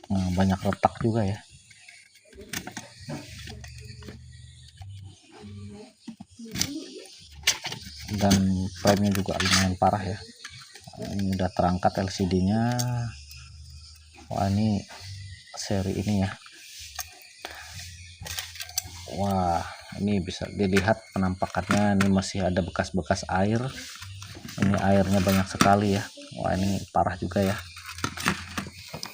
banyak retak juga ya. Dan frame-nya juga lumayan parah ya. Ini udah terangkat LCD-nya. Wah, ini seri ini ya. Wah, ini bisa dilihat penampakannya, ini masih ada bekas-bekas air. Ini airnya banyak sekali ya. Wah, ini parah juga ya.